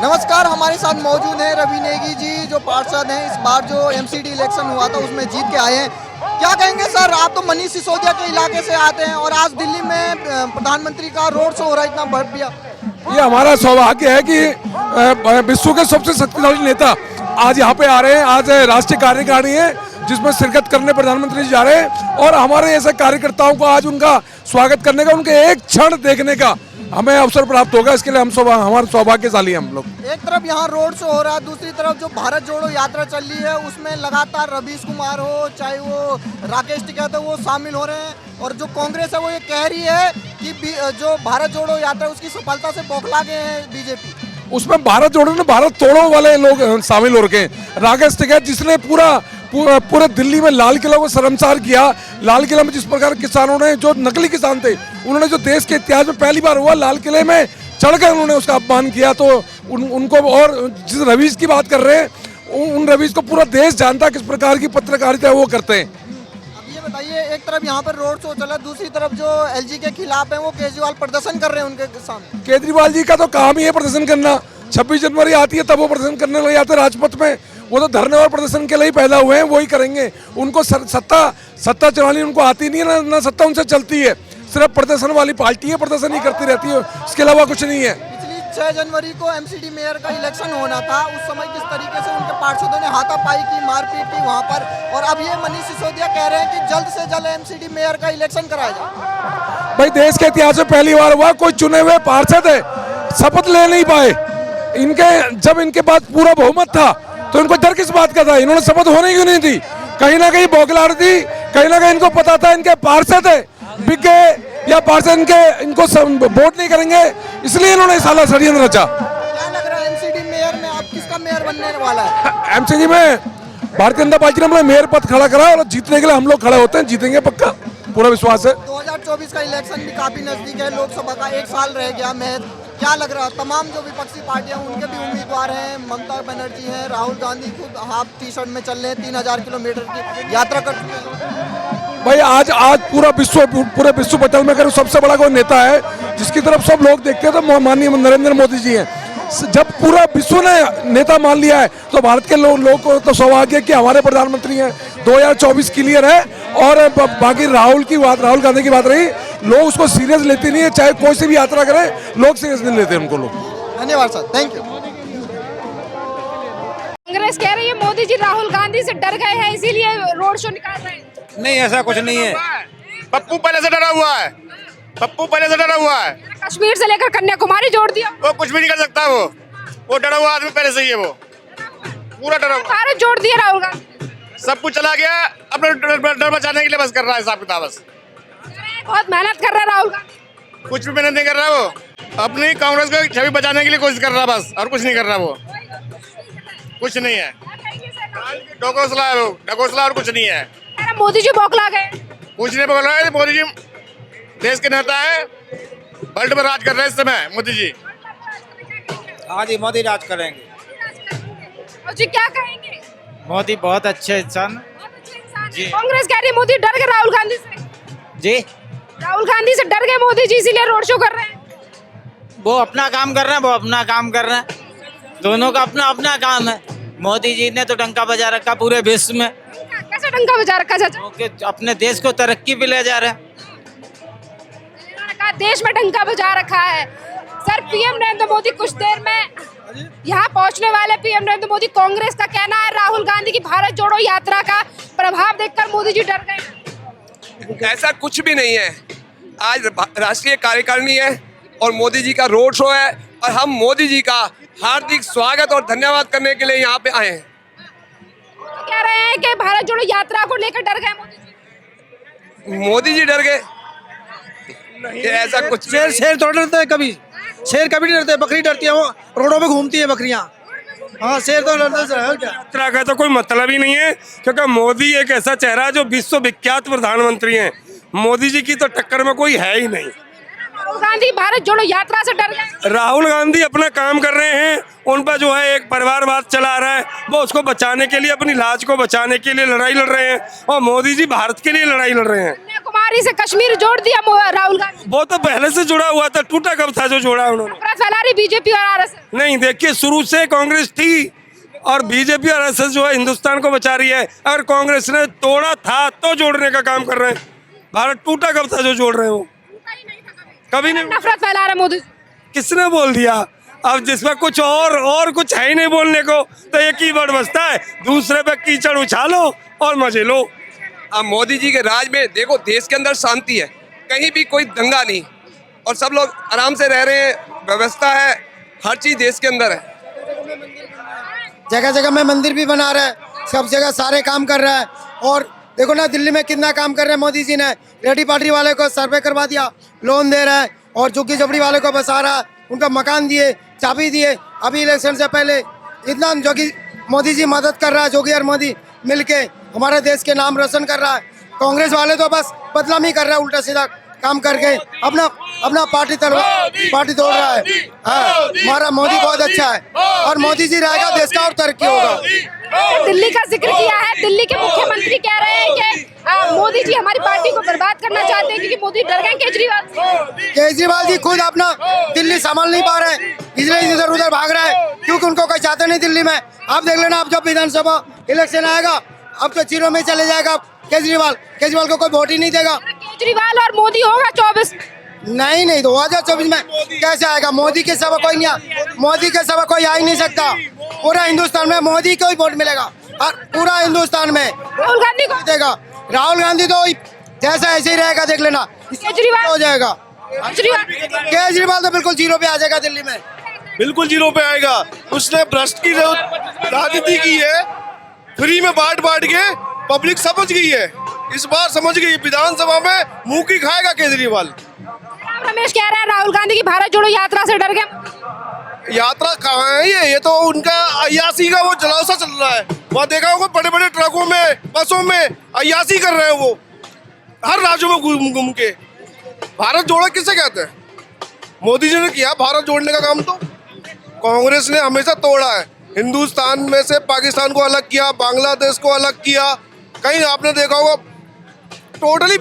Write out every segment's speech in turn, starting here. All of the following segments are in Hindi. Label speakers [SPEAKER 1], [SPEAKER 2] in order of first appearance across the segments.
[SPEAKER 1] नमस्कार, हमारे साथ मौजूद हैं रवि नेगी जी जो पार्षद हैं। इस बार जो एमसीडी इलेक्शन हुआ था उसमें जीत के आए हैं। क्या कहेंगे सर, आप तो मनीष सिसोदिया के इलाके से आते हैं और आज दिल्ली में प्रधानमंत्री का रोड शो हो रहा है इतना भव्य।
[SPEAKER 2] ये हमारा सौभाग्य है कि विश्व के सबसे शक्तिशाली नेता आज यहाँ पे आ रहे हैं। आज राष्ट्रीय कार्यकारिणी है जिसमें शिरकत करने प्रधानमंत्री जी जा रहे हैं और हमारे ऐसे कार्यकर्ताओं को आज उनका स्वागत करने का, उनके एक क्षण देखने का हमें अवसर प्राप्त होगा। इसके लिए हमारे सौभाग्यशाली हैं हम लोग।
[SPEAKER 1] एक तरफ यहाँ रोड शो हो रहा है, दूसरी तरफ जो भारत जोड़ो यात्रा चल रही है उसमें लगातार रवीश कुमार हो चाहे वो राकेश टिकैत हो वो शामिल हो रहे हैं। और जो कांग्रेस है वो ये कह रही है कि जो भारत जोड़ो यात्रा उसकी सफलता से बौखला गए हैं बीजेपी।
[SPEAKER 2] उसमें भारत जोड़ो ने भारत तोड़ो वाले लोग शामिल हो रखे हैं। राकेश टिकैत जिसने पूरे दिल्ली में लाल किला को शर्मसार किया। लाल किला में जिस प्रकार किसानों ने, जो नकली किसान थे, उन्होंने जो देश के इतिहास में पहली बार हुआ लाल किले में चढ़कर उन्होंने उसका अपमान किया, तो उनको और जिस रवीश की बात कर रहे हैं उन रवीश को पूरा देश जानता किस प्रकार की पत्रकारिता वो करते हैं।
[SPEAKER 1] अब ये बताइए, एक तरफ यहाँ पर रोड शो चला, दूसरी तरफ जो एलजी के खिलाफ है वो केजरीवाल प्रदर्शन कर रहे हैं उनके सामने।
[SPEAKER 2] केजरीवाल जी का तो काम ही है प्रदर्शन करना। 26 जनवरी आती है तब वो प्रदर्शन करने लग जाते हैं राजपथ में। वो तो धरने और प्रदर्शन के लिए ही पैदा हुए हैं, वही करेंगे। उनको सत्ता चलानी उनको आती नहीं है, ना सत्ता उनसे चलती है। सिर्फ प्रदर्शन वाली पार्टी है, प्रदर्शन ही करती रहती है, इसके अलावा कुछ नहीं है।
[SPEAKER 1] पिछली 6 जनवरी को एमसीडी मेयर का इलेक्शन होना था, उस समय किस तरीके से उनके पार्षदों ने हाथापाई की, मारपीट की वहाँ पर, और अब ये मनीष सिसोदिया कह रहे हैं कि जल्द से जल्द एमसीडी मेयर का इलेक्शन कराया जाए।
[SPEAKER 2] भाई देश के इतिहास में पहली बार हुआ कोई चुने हुए पार्षद है शपथ ले नहीं पाए। जब इनके पास पूरा बहुमत था तो इनको डर किस बात का था? इन्होंने शपथ होने क्यों नहीं दी? कहीं ना कहीं बौखला रही थी, कहीं ना कहीं इनको पता था इनके पार्षद है बिक गए या पार्षद इनको वोट नहीं करेंगे, इसलिए इन्होंने साला षड्यंत्र रचा।
[SPEAKER 1] क्या लग रहा है एमसीडी मेयर में आप किसका मेयर बनने वाला है?
[SPEAKER 2] एमसीडी में भारतीय जनता पार्टी ने अपना मेयर पद खड़ा करा और जीतने के लिए हम लोग खड़े होते हैं, जीतेंगे पक्का, पूरा विश्वास है।
[SPEAKER 1] 2024 का इलेक्शन भी काफी नजदीक है, लोकसभा का 1 साल रह गया महज। क्या लग रहा है, तमाम जो विपक्षी पार्टियां उनके भी उम्मीदवार हैं, ममता बनर्जी हैं, राहुल गांधी खुद हाफ टी शर्ट में चल रहे हैं, 3000 किलोमीटर की यात्रा कर चुके हैं।
[SPEAKER 2] भाई आज पूरे विश्व पटल में अगर सबसे बड़ा कोई नेता है जिसकी तरफ सब लोग देखते हैं तो माननीय नरेंद्र मोदी जी हैं। जब पूरा विश्व ने नेता मान लिया है तो भारत के लोगों को तो सौभाग्य है कि हमारे प्रधानमंत्री हैं। 2024 क्लियर है और बाकी राहुल गांधी की बात रही, लोग उसको सीरियस लेते नहीं है, चाहे कोई सी भी यात्रा करे लोग सीरियस नहीं लेते उनको लोग।
[SPEAKER 1] धन्यवाद सर, थैंक यू।
[SPEAKER 3] कांग्रेस कह रही है मोदी जी राहुल गांधी से डर गए हैं इसीलिए रोड शो निकाल रहे हैं।
[SPEAKER 4] नहीं, ऐसा कुछ नहीं है। पप्पू पहले से डरा हुआ है, पप्पू पहले से डरा हुआ है।
[SPEAKER 3] कश्मीर से लेकर कन्याकुमारी जोड़ दिया।
[SPEAKER 4] वो कुछ भी नहीं कर सकता, वो डरा हुआ आदमी पहले से ही है, वो पूरा डरा हुआ।
[SPEAKER 3] भारत जोड़ दिया राहुल गांधी,
[SPEAKER 4] सब कुछ चला गया, अपने डर बचाने के लिए बस कर रहा है हिसाब किताब बस।
[SPEAKER 3] बहुत मेहनत कर रहा है राहुल गांधी।
[SPEAKER 4] कुछ भी मेहनत नहीं कर रहा वो, अपनी कांग्रेस को छवि बचाने के लिए कोशिश कर रहा बस, और कुछ नहीं कर रहा वो, कुछ नहीं है। ढकोसला और कुछ नहीं है।
[SPEAKER 3] मोदी जी बौखला गए,
[SPEAKER 4] कुछ नहीं बोल रहा है। मोदी जी देश के नेता है, वर्ल्ड में राज कर रहे हैं इस समय मोदी जी।
[SPEAKER 5] हाँ जी, मोदी राज करेंगे।
[SPEAKER 3] और जी क्या कहेंगे?
[SPEAKER 5] मोदी बहुत अच्छे इंसान जी।
[SPEAKER 3] कांग्रेस कह रही है मोदी डर गए राहुल गांधी से।
[SPEAKER 5] जी,
[SPEAKER 3] राहुल गांधी से डर गए मोदी जी इसीलिए रोड शो कर रहे हैं।
[SPEAKER 5] वो अपना काम कर रहे हैं, वो अपना काम कर रहे हैं, दोनों का अपना अपना काम है। मोदी जी ने तो डंका बजा रखा पूरे विश्व में।
[SPEAKER 3] कैसे डंका बजा रखा चाचा?
[SPEAKER 5] क्योंकि अपने देश को तरक्की पे ले जा रहे हैं।
[SPEAKER 3] देश में डंका बजा रखा है। सर, पीएम नरेंद्र मोदी कुछ देर में यहाँ पहुँचने वाले। पीएम नरेंद्र मोदी, कांग्रेस का कहना है राहुल गांधी की भारत जोड़ो यात्रा का प्रभाव देखकर मोदी जी डर गए।
[SPEAKER 6] ऐसा कुछ भी नहीं है। आज राष्ट्रीय कार्यकारिणी है और मोदी जी का रोड शो है और हम मोदी जी का हार्दिक स्वागत और धन्यवाद करने के लिए यहाँ पे आए हैं।
[SPEAKER 3] कह रहे हैं कि भारत जोड़ो यात्रा को लेकर डर गए मोदी जी।
[SPEAKER 6] मोदी जी डर गए? ऐसा कुछ
[SPEAKER 7] शेर थोड़ा डरते हैं कभी, शेर कभी नहीं डरते, बकरी डरती है, वो रोडों पे घूमती है बकरियां। हाँ, शेर तो डरते हैं। क्या
[SPEAKER 8] यात्रा का तो कोई मतलब ही नहीं है, क्योंकि मोदी एक ऐसा चेहरा है जो विश्व विख्यात प्रधानमंत्री हैं। मोदी जी की तो टक्कर में कोई है ही नहीं।
[SPEAKER 3] राहुल गांधी भारत जोड़ो यात्रा से डर गए।
[SPEAKER 8] राहुल गांधी अपना काम कर रहे हैं, उन पर जो है एक परिवारवाद चला रहा है, वो उसको बचाने के लिए, अपनी लाज को बचाने के लिए लड़ाई लड़ रहे हैं, और मोदी जी भारत के लिए लड़ाई लड़ रहे हैं।
[SPEAKER 3] कन्याकुमारी फरवरी से कश्मीर जोड़ दिया राहुल गांधी।
[SPEAKER 8] वो तो पहले से जुड़ा हुआ था, टूटा कब था जो जोड़ा उन्होंने?
[SPEAKER 3] नफरत फैला रही बीजेपी और आरएसएस।
[SPEAKER 8] नहीं, देखिए शुरू से कांग्रेस थी और बीजेपी और आरएसएस जो है हिंदुस्तान को बचा रही है। अगर कांग्रेस ने तोड़ा था तो जोड़ने का काम कर रहे हैं। भारत टूटा कब था जो जोड़ रहे हो? कभी नहीं।
[SPEAKER 3] नफरत फैला रहे मोदी।
[SPEAKER 8] किसने बोल दिया? अब जिसमें कुछ और कुछ है ही नहीं बोलने को, तो एक ही वर्ड बचता है, दूसरे पे कीचड़ उछालो और मजे लो।
[SPEAKER 6] अब मोदी जी के राज में देखो देश के अंदर शांति है, कहीं भी कोई दंगा नहीं और सब लोग आराम से रह रहे हैं, व्यवस्था है, हर चीज देश के अंदर है।
[SPEAKER 7] जगह जगह में मंदिर भी बना रहा है, सब जगह सारे काम कर रहा है। और देखो ना दिल्ली में कितना काम कर रहे हैं मोदी जी ने। रेडी पार्टी वाले को सर्वे करवा दिया, लोन दे रहा है और झुग्गी झोपड़ी वाले को बसा रहा है, उनका मकान दिए, चाबी दिए। अभी इलेक्शन से पहले इतना जो कि मोदी जी मदद कर रहा है, जोगी और मोदी मिलके हमारे देश के नाम रोशन कर रहा है। कांग्रेस वाले तो बस बदनामी कर रहा है, उल्टा सीधा काम करके अपना पार्टी तोड़ रहा है। हाँ, हमारा मोदी बहुत अच्छा है और मोदी जी रहेगा देश का और तरक्की होगा।
[SPEAKER 3] दिल्ली का जिक्र किया है, दिल्ली के मुख्यमंत्री कह रहे हैं कि मोदी जी हमारी पार्टी को बर्बाद करना चाहते हैं क्योंकि मोदी डर गए केजरीवाल से।
[SPEAKER 7] केजरीवाल जी खुद अपना दिल्ली संभाल नहीं पा रहे, इसलिए इधर उधर भाग रहे हैं क्योंकि उनको कोई चाहते नहीं दिल्ली में। आप देख लेना, अब जब विधानसभा इलेक्शन आएगा अब तो जीरो में चले जाएगा केजरीवाल को कोई वोट ही नहीं देगा।
[SPEAKER 3] केजरीवाल और मोदी होगा 24
[SPEAKER 7] नहीं 2024 में कैसे आएगा? मोदी के सिवा कोई नहीं, मोदी के सिवा कोई आ ही नहीं सकता। पूरा हिंदुस्तान में मोदी को ही वोट मिलेगा और पूरा हिंदुस्तान में
[SPEAKER 3] राहुल गांधी को
[SPEAKER 7] देगा। राहुल गांधी तो जैसा ऐसे ही रहेगा, देख लेना
[SPEAKER 3] केजरीवाल
[SPEAKER 7] हो जाएगा। केजरीवाल तो बिल्कुल जीरो पे आ जाएगा दिल्ली में,
[SPEAKER 9] बिल्कुल जीरो पे आएगा। उसने भ्रष्ट की राजनीति की है, फ्री में बांट के पब्लिक समझ गई है, इस बार समझ गई। विधानसभा में मुंह की खाएगा केजरीवाल।
[SPEAKER 3] रमेश कह रहे हैं राहुल गांधी की भारत जोड़ो यात्रा से डर गए।
[SPEAKER 9] यात्रा कहाँ है ये तो उनका अय्यासी का वो जलसा चल रहा है। वहाँ देखा होगा बड़े बड़े ट्रकों में, बसों में अय्यासी कर रहे हैं वो, हर राज्यों में घूम के। भारत जोड़ो किसे कहते हैं? मोदी जी ने किया भारत जोड़ने का काम। तो कांग्रेस ने हमेशा तोड़ा है, हिंदुस्तान में से पाकिस्तान को अलग किया, बांग्लादेश को अलग किया। कहीं आपने देखा होगा टोटल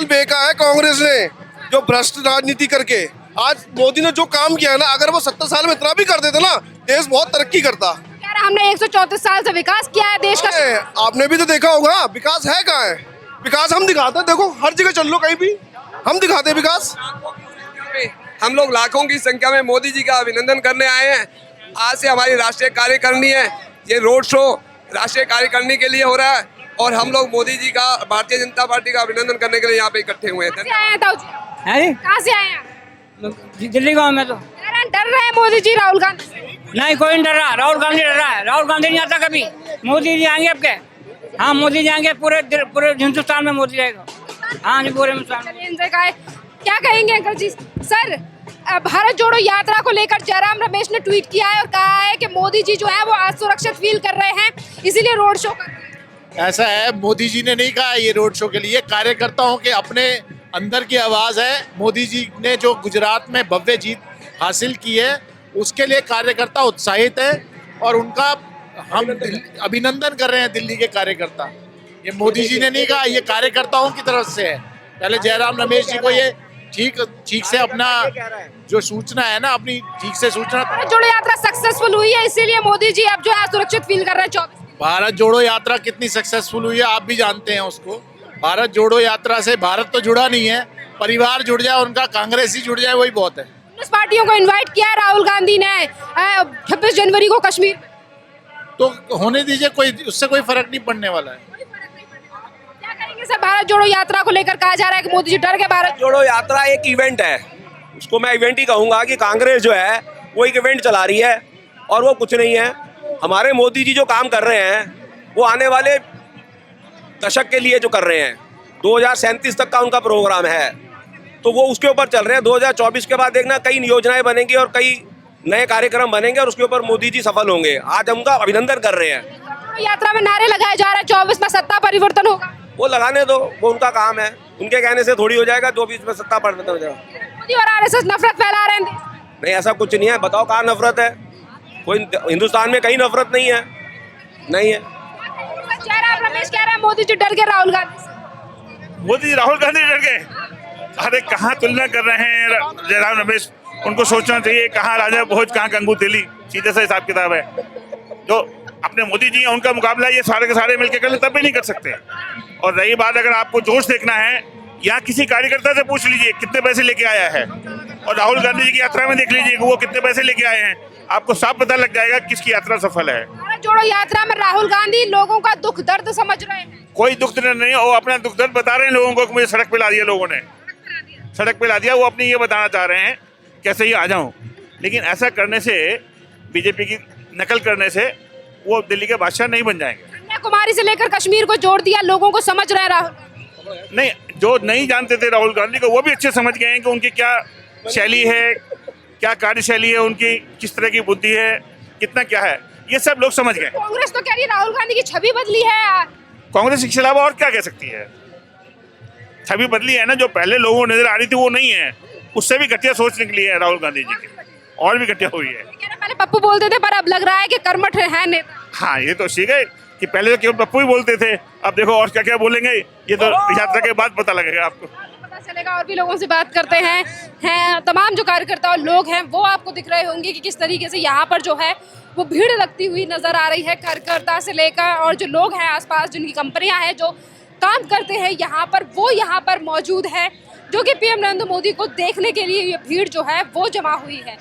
[SPEAKER 9] बेका है कांग्रेस ने, जो भ्रष्ट राजनीति करके। आज मोदी ने जो काम किया है ना, अगर वो 70 साल में इतना भी कर देते ना, देश बहुत तरक्की करता।
[SPEAKER 3] यार हमने 134 साल से विकास किया है देश का।
[SPEAKER 9] आपने भी तो देखा होगा विकास है कहाँ है? विकास हम दिखाते हैं, देखो हर जगह चल लो कहीं भी हम दिखाते हैं विकास।
[SPEAKER 6] हम लोग लाखों की संख्या में मोदी जी का अभिनंदन करने आए हैं। आज से हमारी राष्ट्रीय कार्यकारिणी है, ये रोड शो राष्ट्रीय कार्यकारिणी के लिए हो रहा है और हम लोग मोदी जी का, भारतीय जनता पार्टी का अभिनंदन करने के लिए यहाँ पे इकट्ठे हुए हैं।
[SPEAKER 3] कहाँ से आए हैं?
[SPEAKER 5] दिल्ली गाँव में तो
[SPEAKER 3] डर रहे हैं मोदी जी राहुल गांधी से?
[SPEAKER 5] नहीं, कोई नहीं डर रहा। राहुल गांधी डर रहा है। राहुल गांधी नहीं आता कभी। मोदी जी आएंगे आपके। हाँ, मोदी जी आएंगे, पूरे हिंदुस्तान में मोदी आएगा। हाँ जी, पूरे हिंदुस्तान में।
[SPEAKER 3] क्या कहेंगे अंकल जी? सर, भारत जोड़ो यात्रा को लेकर जयराम रमेश ने ट्वीट किया है और कहा है कि मोदी जी जो है वो असुरक्षित फील कर रहे हैं, इसीलिए रोड शो कर रहे हैं।
[SPEAKER 10] ऐसा है, मोदी जी ने नहीं कहा ये रोड शो के लिए, कार्यकर्ताओं के अपने अंदर की आवाज़ है। मोदी जी ने जो गुजरात में भव्य जीत हासिल की है उसके लिए कार्यकर्ता उत्साहित है और उनका हम अभिनंदन कर रहे हैं दिल्ली के कार्यकर्ता। ये मोदी जी ने नहीं कहा, ये कार्यकर्ताओं की तरफ से है। पहले जयराम रमेश जी को ये ठीक से अपना जो सूचना है ना, अपनी ठीक से सूचना।
[SPEAKER 3] भारत जोड़ो यात्रा सक्सेसफुल हुई है, इसीलिए मोदी जी अब जो है सुरक्षित फील कर रहे हैं। 24
[SPEAKER 10] भारत जोड़ो यात्रा कितनी सक्सेसफुल हुई है आप भी जानते हैं उसको। भारत जोड़ो यात्रा से भारत तो जुड़ा नहीं है, परिवार जुड़ जाए, उनका कांग्रेस ही जुड़ जाए, वही बहुत है।
[SPEAKER 3] पार्टियों को इनवाइट किया है राहुल गांधी ने 26 जनवरी को कश्मीर,
[SPEAKER 10] तो होने दीजिए, कोई उससे कोई फर्क नहीं पड़ने वाला है।
[SPEAKER 3] क्या करेंगे सर? भारत जोड़ो यात्रा को लेकर कहा जा रहा है कि मोदी जी डर के। भारत
[SPEAKER 11] जोड़ो यात्रा एक इवेंट है, उसको मैं इवेंट ही कहूँगा कि कांग्रेस जो है वो एक इवेंट चला रही है और वो कुछ नहीं है। हमारे मोदी जी जो काम कर रहे हैं वो आने वाले दशक के लिए जो कर रहे हैं, 2037 तक का उनका प्रोग्राम है, तो वो उसके ऊपर चल रहे हैं। 2024 के बाद देखना कई योजनाएं बनेंगी और कई नए कार्यक्रम बनेंगे और उसके ऊपर मोदी जी सफल होंगे। आज हम उनका अभिनंदन कर रहे हैं।
[SPEAKER 3] यात्रा में नारे लगाए जा रहे हैं 24 में सत्ता परिवर्तन होगा।
[SPEAKER 11] वो लगाने दो, वो उनका काम है, उनके कहने से थोड़ी हो जाएगा 24 में सत्ता परिवर्तन हो जाएगा।
[SPEAKER 3] मोदी और आरएसएस नफरत फैला रहे हैं।
[SPEAKER 11] नहीं, ऐसा कुछ नहीं है। बताओ कहाँ नफरत है? कोई हिंदुस्तान में कहीं नफरत नहीं है, नहीं है।
[SPEAKER 3] जयराम रमेश कह रहे हैं मोदी जी डर गए राहुल गांधी से।
[SPEAKER 4] मोदी राहुल गांधी डर गए। अरे कहाँ तुलना कर रहे हैं जयराम रमेश, उनको सोचना चाहिए कहाँ राजा भोज कहाँ गंगू तेली, सीधे सा हिसाब किताब है। जो अपने मोदी जी हैं उनका मुकाबला ये सारे के सारे मिलकर कर ले तब भी नहीं कर सकते। और रही बात अगर आपको जोश देखना है, यहाँ किसी कार्यकर्ता से पूछ लीजिए कितने पैसे लेके आया है, और राहुल गांधी जी की यात्रा में देख लीजिए वो कितने पैसे लेके आए हैं, आपको साफ पता लग जाएगा किसकी यात्रा सफल है।
[SPEAKER 3] भारत जोड़ो यात्रा में राहुल गांधी लोगों का दुख दर्द समझ रहे हैं।
[SPEAKER 4] कोई दुख दर्द नहीं, वो अपना दुख दर्द बता रहे हैं लोगों को कि मुझे सड़क पे ला दिया लोगों ने, सड़क पे ला दिया। वो अपनी ये बताना चाह रहे हैं कैसे ही आ जाऊं, लेकिन ऐसा करने से, बीजेपी की नकल करने से वो दिल्ली के बादशाह नहीं बन जाएंगे।
[SPEAKER 3] कन्याकुमारी से लेकर कश्मीर को जोड़ दिया, लोगों को समझ रहे हैं राहुल।
[SPEAKER 4] नहीं, जो नहीं जानते थे राहुल गांधी को वो भी अच्छे समझ गए हैं कि उनकी क्या शैली है, क्या कार्यशैली है उनकी, किस तरह की बुद्धि है, कितना क्या है, ये सब लोग समझ गए।
[SPEAKER 3] कांग्रेस तो कह रही है राहुल गांधी की छवि बदली है।
[SPEAKER 4] कांग्रेस इसके अलावा और क्या कह सकती है? छवि बदली है ना, जो पहले लोगों को नजर आ रही थी वो नहीं है, उससे भी घटिया सोच निकली है राहुल गांधी जी की, और भी घटिया हुई है।
[SPEAKER 3] पहले पप्पू बोलते थे पर अब लग रहा है कि कर्मठ है नेता।
[SPEAKER 4] हाँ, ये तो सीख है कि पहले तो केवल पप्पू ही बोलते थे, अब देखो और क्या क्या बोलेंगे, ये तो यात्रा के बाद पता लगेगा आपको,
[SPEAKER 3] पता चलेगा। और भी लोगों से बात करते हैं तमाम जो कार्यकर्ता और लोग हैं वो आपको दिख रहे होंगे कि किस तरीके से यहाँ पर जो है वो भीड़ लगती हुई नजर आ रही है, कार्यकर्ता से लेकर और जो लोग हैं आसपास, जिनकी कंपनियां हैं जो काम करते हैं यहाँ पर, वो यहाँ पर मौजूद है, जो कि पीएम नरेंद्र मोदी को देखने के लिए ये भीड़ जो है वो जमा हुई है।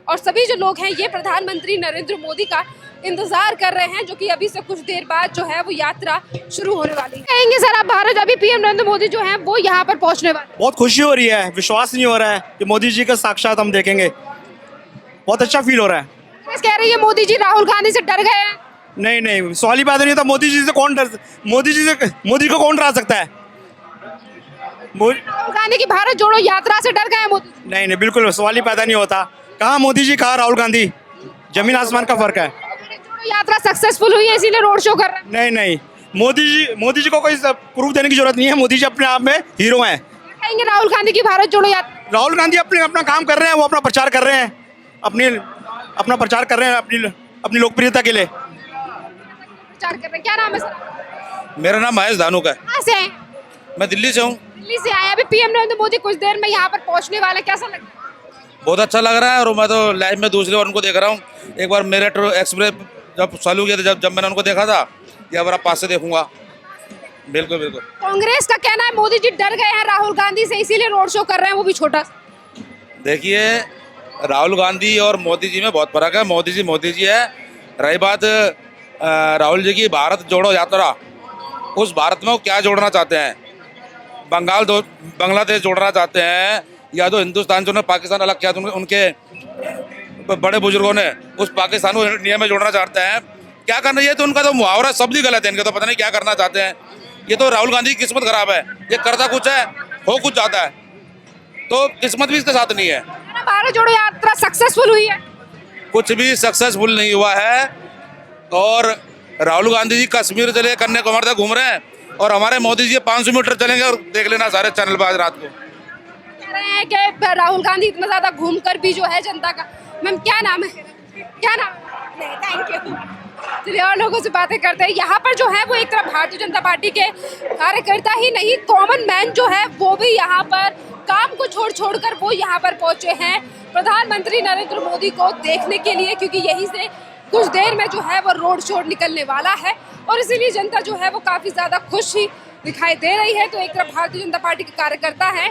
[SPEAKER 3] और सभी जो लोग हैं ये प्रधानमंत्री नरेंद्र मोदी का इंतजार कर रहे हैं, जो कि अभी से कुछ देर बाद जो है वो यात्रा शुरू होने वाली है। कहेंगे सर आप, भारत अभी पीएम नरेंद्र मोदी जो हैं वो यहाँ पर पहुँचने वाले।
[SPEAKER 12] बहुत खुशी हो रही है, विश्वास नहीं हो रहा है कि मोदी जी का साक्षात हम देखेंगे, बहुत अच्छा फील हो रहा है।
[SPEAKER 3] कह रही है मोदी जी राहुल गांधी से डर गए हैं।
[SPEAKER 12] नहीं नहीं, सवाल ही बात नहीं था। मोदी जी से कौन डर, मोदी को कौन डरा सकता है?
[SPEAKER 3] राहुल गांधी की भारत जोड़ो यात्रा से डर गए हैं मोदी?
[SPEAKER 12] नहीं नहीं, बिल्कुल सवाल ही पैदा नहीं होता। कहाँ मोदी जी, कहाँ राहुल गांधी, जमीन आसमान का फर्क है।
[SPEAKER 3] यात्रा सक्सेसफुल हुई है इसीलिए रोड शो कर रहे हैं?
[SPEAKER 12] नहीं नहीं, मोदी जी को कोई प्रूफ देने की जरूरत नहीं है, मोदी जी अपने आप में हीरो हैं।
[SPEAKER 3] कहेंगे राहुल गांधी की भारत जोड़ो यात्रा?
[SPEAKER 12] राहुल गांधी अपना काम कर रहे हैं, वो अपना प्रचार कर रहे हैं, अपना प्रचार कर रहे हैं अपनी लोकप्रियता के लिए
[SPEAKER 3] प्रचार कर रहे हैं। क्या नाम है सर?
[SPEAKER 13] मेरा नाम महेश धानुक है।
[SPEAKER 3] कहाँ से हैं?
[SPEAKER 13] मैं दिल्ली से हूँ।
[SPEAKER 3] दिल्ली से आए। अभी पीएम नरेंद्र मोदी कुछ देर में यहाँ पर पहुँचने वाले, कैसा लग रहा है?
[SPEAKER 13] बहुत अच्छा लग रहा है, और मैं तो लाइव में दूसरी बार उनको देख रहा हूँ। एक बार मेरठ एक्सप्रेस जब चालू किया था, जब मैंने उनको देखा था, या बार पास से देखूंगा। बिल्कुल बिल्कुल।
[SPEAKER 3] कांग्रेस का कहना है मोदी जी डर गए हैं राहुल गांधी से, इसीलिए रोड शो कर रहे हैं, वो भी छोटा।
[SPEAKER 13] देखिए, राहुल गांधी और मोदी जी में बहुत फर्क है। मोदी जी है। रही बात राहुल जी की भारत जोड़ो यात्रा, उस भारत में वो क्या जोड़ना चाहते हैं? बांग्लादेश जोड़ना चाहते हैं, या तो हिंदुस्तान जो पाकिस्तान अलग किया उनके बड़े बुजुर्गों ने, उस पाकिस्तान को इंडिया में जोड़ना चाहते हैं। क्या करना, ये तो उनका तो मुहावरा शब्द ही गलत है, इनका तो पता नहीं क्या करना चाहते हैं। ये तो राहुल गांधी की किस्मत खराब है, ये करता कुछ है, हो कुछ जाता है, तो किस्मत भी इसके साथ नहीं है।
[SPEAKER 3] भारत जोड़ो यात्रा सक्सेसफुल हुई है?
[SPEAKER 13] कुछ भी सक्सेसफुल नहीं हुआ है, और राहुल गांधी जी कश्मीर चले, कन्याकुमारी तक घूम रहे हैं, और हमारे मोदी जी 500 मीटर चलेंगे, और देख लेना सारे चैनल पर आज रात को।
[SPEAKER 3] कह रहे हैं कि राहुल गांधी इतना ज्यादा घूमकर भी जो है जनता का। मैम क्या नाम है? क्या नाम? Thank you. चलिए और लोगों से बातें करते हैं। यहाँ पर जो है वो एक तरफ भारतीय जनता पार्टी के कार्यकर्ता ही नहीं, कॉमन मैन जो है वो भी यहाँ पर काम को छोड़ कर वो यहाँ पर पहुंचे हैं प्रधानमंत्री नरेंद्र मोदी को देखने के लिए, क्योंकि यहीं से कुछ देर में जो है वो रोड शो निकलने वाला है, और इसीलिए जनता जो है वो काफी ज्यादा खुश ही दिखाई दे रही है। तो एक तरफ भारतीय जनता पार्टी के कार्यकर्ता है